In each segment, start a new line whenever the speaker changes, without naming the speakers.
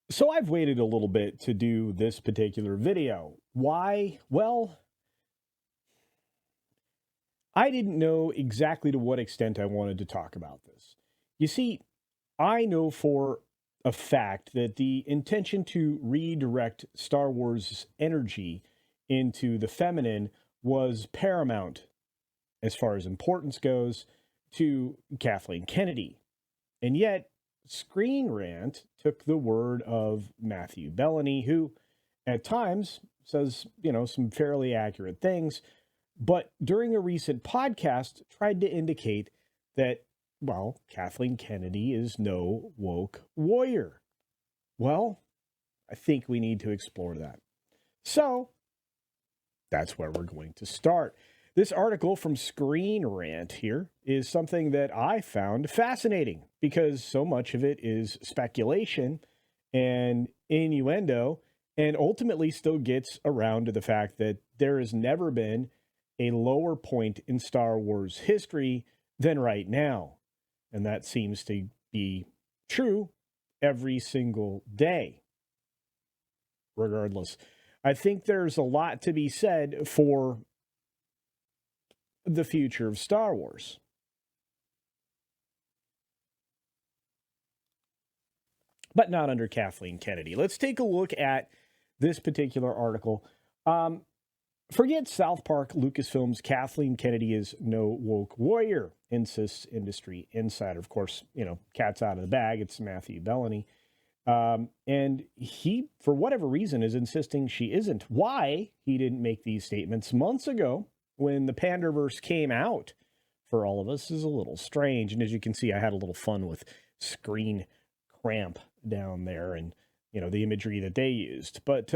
So I've waited a little bit to do this particular video. Why? Well, I didn't know exactly to what extent I wanted to talk about this. You see, I know for a fact that the intention to redirect Star Wars energy into the feminine was paramount as far as importance goes to Kathleen Kennedy. And yet, Screen Rant took the word of Matthew Belloni, who at times says, some fairly accurate things, but during a recent podcast tried to indicate that, well, Kathleen Kennedy is no woke warrior. Well, I think we need to explore that. So that's where we're going to start. This article from Screen Rant here is something that I found fascinating because so much of it is speculation and innuendo, and ultimately still gets around to the fact that there has never been a lower point in Star Wars history than right now. And that seems to be true every single day. Regardless, I think there's a lot to be said for the future of Star Wars. But not under Kathleen Kennedy. Let's take a look at this particular article. Forget South Park, Lucasfilm's Kathleen Kennedy is no woke warrior, insists industry insider. Of course, cat's out of the bag. It's Matthew Belloni. And he, for whatever reason, is insisting she isn't. Why he didn't make these statements months ago when the Panderverse came out for all of us is a little strange. And as you can see, I had a little fun with screen cramp down there and, the imagery that they used. But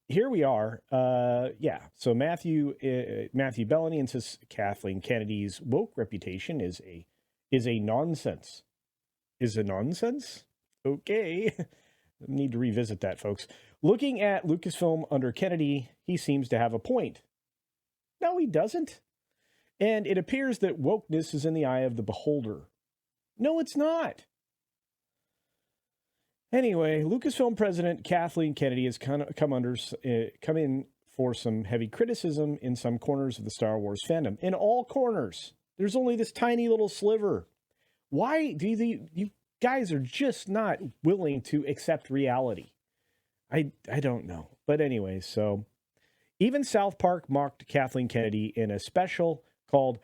here we are. So Matthew Belloni insists Kathleen Kennedy's woke reputation is a nonsense. Is a nonsense? Okay. Need to revisit that, folks. Looking at Lucasfilm under Kennedy, he seems to have a point. No, he doesn't. And it appears that wokeness is in the eye of the beholder. No, it's not. Anyway, Lucasfilm president Kathleen Kennedy has come in for some heavy criticism in some corners of the Star Wars fandom. In all corners. There's only this tiny little sliver. Why do you guys are just not willing to accept reality? I don't know. But anyway, so even South Park mocked Kathleen Kennedy in a special called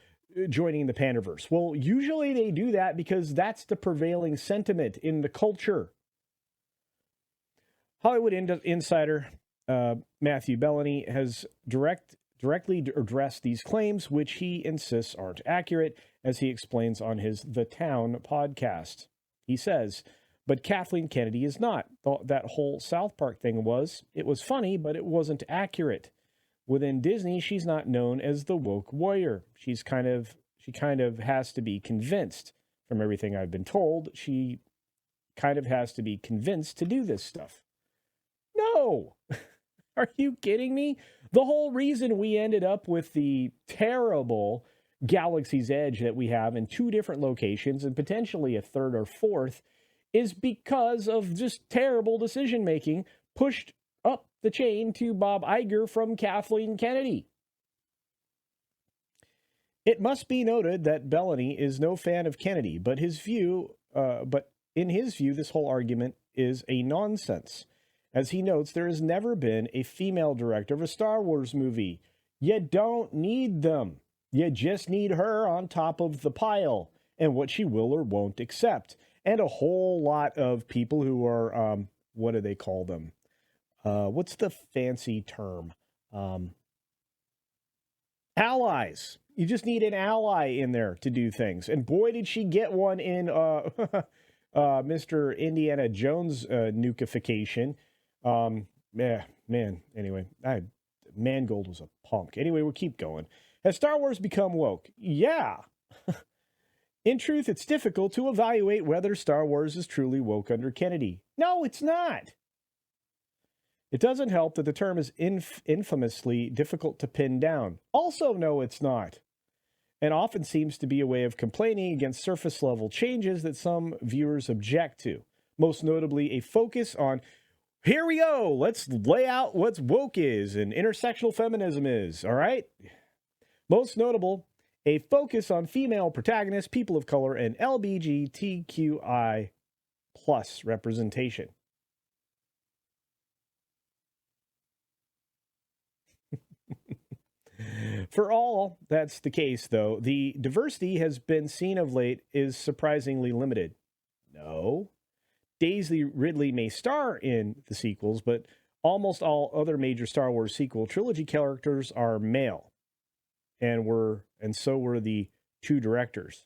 Joining the Panderverse. Well, usually they do that because that's the prevailing sentiment in the culture. Hollywood insider Matthew Belloni has directly addressed these claims, which he insists aren't accurate, as he explains on his The Town podcast. He says, but Kathleen Kennedy is not. That whole South Park thing it was funny, but it wasn't accurate. Within Disney, she's not known as the woke warrior. She kind of has to be convinced. From everything I've been told, she kind of has to be convinced to do this stuff. No! Are you kidding me? The whole reason we ended up with the terrible Galaxy's Edge that we have in two different locations and potentially a third or fourth is because of just terrible decision making pushed up the chain to Bob Iger from Kathleen Kennedy. It must be noted that Belloni is no fan of Kennedy, but in his view, this whole argument is a nonsense. As he notes, there has never been a female director of a Star Wars movie. You don't need them. You just need her on top of the pile and what she will or won't accept. And a whole lot of people who are, what do they call them? What's the fancy term? Allies. You just need an ally in there to do things. And boy, did she get one in Mr. Indiana Jones nukification. Anyway, Mangold was a punk. Anyway, we'll keep going. Has Star Wars become woke? Yeah. In truth, it's difficult to evaluate whether Star Wars is truly woke under Kennedy. No, it's not. It doesn't help that the term is infamously difficult to pin down. Also, no, it's not. And often seems to be a way of complaining against surface-level changes that some viewers object to. Most notably, a focus on Here we go. Let's lay out what woke is and intersectional feminism is. All right. Most notable, a focus on female protagonists, people of color, and LGBTQI plus representation. For all that's the case, though, the diversity has been seen of late is surprisingly limited. No. Daisy Ridley may star in the sequels, but almost all other major Star Wars sequel trilogy characters are male. And so were the two directors.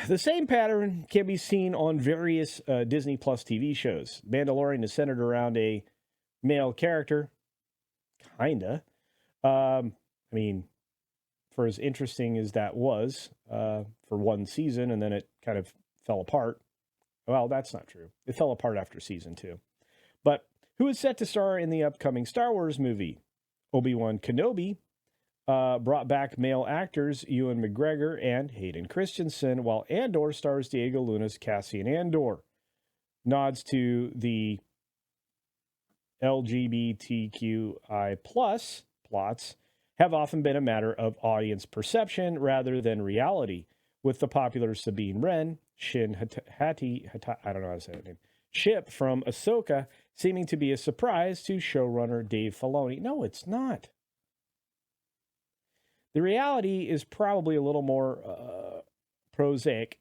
The same pattern can be seen on various Disney Plus TV shows. Mandalorian is centered around a male character, kinda. I mean, for as interesting as that was for one season, and then it kind of fell apart. Well, that's not true. It fell apart after season 2. But who is set to star in the upcoming Star Wars movie? Obi-Wan Kenobi brought back male actors Ewan McGregor and Hayden Christensen, while Andor stars Diego Luna's Cassian Andor. Nods to the LGBTQI plus plots have often been a matter of audience perception rather than reality, with the popular Sabine Wren, Shin Hati, I don't know how to say that name, ship from Ahsoka seeming to be a surprise to showrunner Dave Filoni. No, it's not. The reality is probably a little more prosaic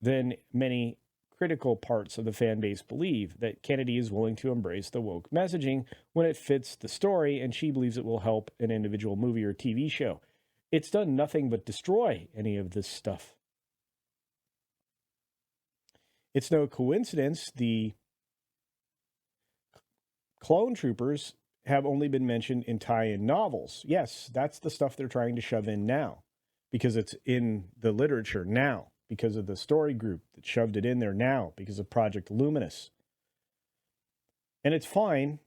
than many critical parts of the fan base believe, that Kennedy is willing to embrace the woke messaging when it fits the story, and she believes it will help an individual movie or TV show. It's done nothing but destroy any of this stuff. It's no coincidence the clone troopers have only been mentioned in tie-in novels. Yes, that's the stuff they're trying to shove in now because it's in the literature now, because of the story group that shoved it in there now, because of Project Luminous. And it's fine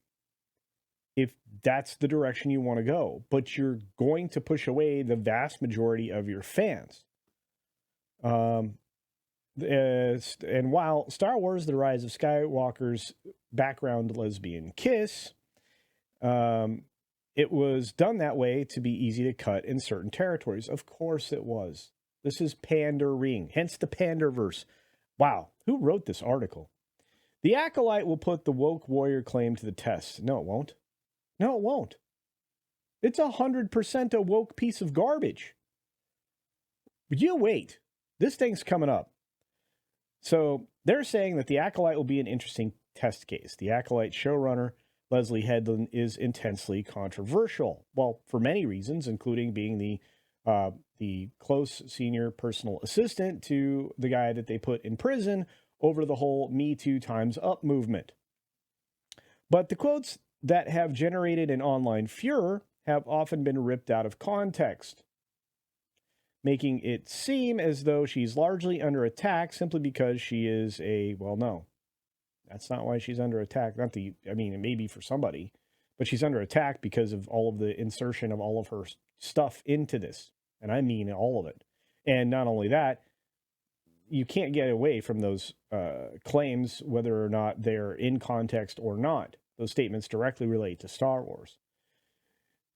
if that's the direction you want to go, but you're going to push away the vast majority of your fans. And while Star Wars: The Rise of Skywalker's background lesbian kiss, it was done that way to be easy to cut in certain territories. Of course it was. This is pandering, hence the Panderverse. Wow, who wrote this article? The Acolyte will put the woke warrior claim to the test. No, it won't. No, it won't. It's 100% a woke piece of garbage. But you wait. This thing's coming up. So they're saying that the Acolyte will be an interesting test case. The Acolyte showrunner, Leslie Headland, is intensely controversial. Well, for many reasons, including being the close senior personal assistant to the guy that they put in prison over the whole Me Too Time's Up movement. But the quotes that have generated an online furor have often been ripped out of context, making it seem as though she's largely under attack simply because she is well, no, that's not why she's under attack. It may be for somebody, but she's under attack because of all of the insertion of all of her stuff into this. And I mean all of it. And not only that, you can't get away from those claims, whether or not they're in context or not. Those statements directly relate to Star Wars.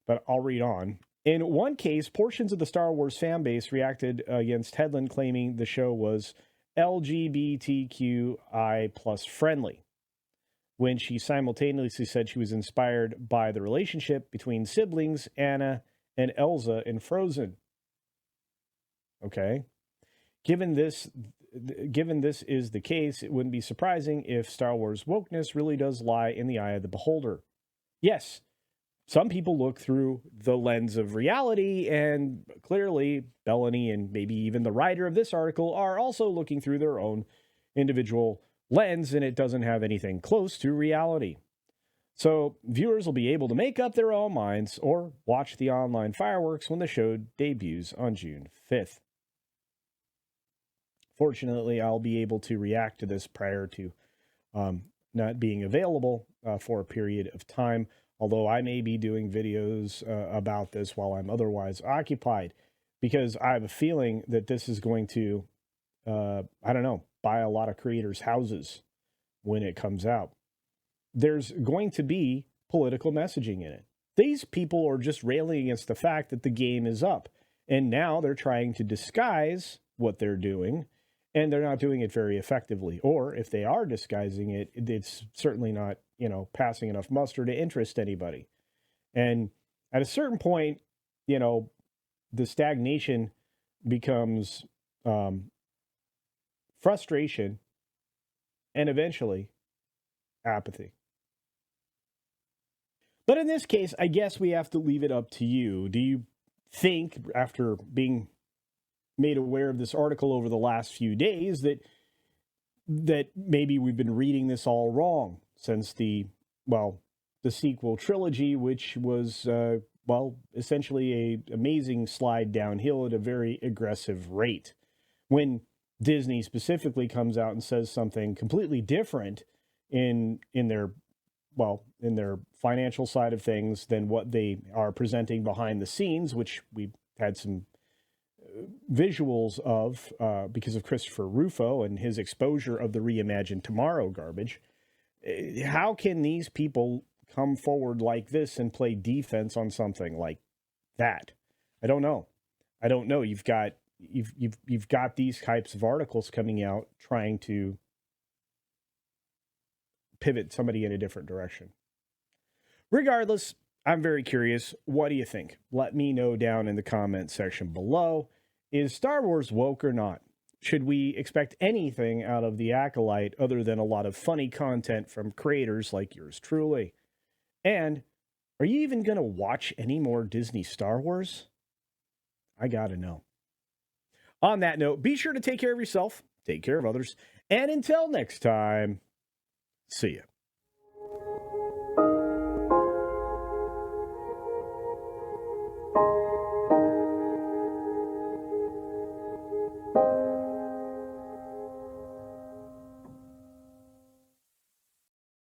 But I'll read on. In one case, portions of the Star Wars fan base reacted against Headland, claiming the show was LGBTQI plus friendly, when she simultaneously said she was inspired by the relationship between siblings Anna and Elsa in Frozen. Okay. Given this is the case, it wouldn't be surprising if Star Wars wokeness really does lie in the eye of the beholder. Yes, some people look through the lens of reality, and clearly Belloni and maybe even the writer of this article are also looking through their own individual lens, and it doesn't have anything close to reality. So viewers will be able to make up their own minds or watch the online fireworks when the show debuts on June 5th. Fortunately, I'll be able to react to this prior to not being available for a period of time although I may be doing videos about this while I'm otherwise occupied, because I have a feeling that this is going to, I don't know, buy a lot of creators' houses when it comes out. There's going to be political messaging in it. These people are just railing against the fact that the game is up. And now they're trying to disguise what they're doing, and they're not doing it very effectively. Or if they are disguising it, it's certainly not, passing enough muster to interest anybody. And at a certain point, the stagnation becomes frustration and eventually apathy. But in this case, I guess we have to leave it up to you. Do you think, after being made aware of this article over the last few days, that maybe we've been reading this all wrong since the sequel trilogy, which was essentially a amazing slide downhill at a very aggressive rate? When Disney specifically comes out and says something completely different in their financial side of things than what they are presenting behind the scenes, which we've had some visuals of because of Christopher Rufo and his exposure of the Reimagine Tomorrow garbage. How can these people come forward like this and play defense on something like that? I don't know. You've got these types of articles coming out trying to pivot somebody in a different direction. Regardless, I'm very curious. What do you think? Let me know down in the comment section below. Is Star Wars woke or not? Should we expect anything out of the Acolyte other than a lot of funny content from creators like yours truly? And are you even going to watch any more Disney Star Wars? I gotta know. On that note, be sure to take care of yourself, take care of others, and until next time, see ya.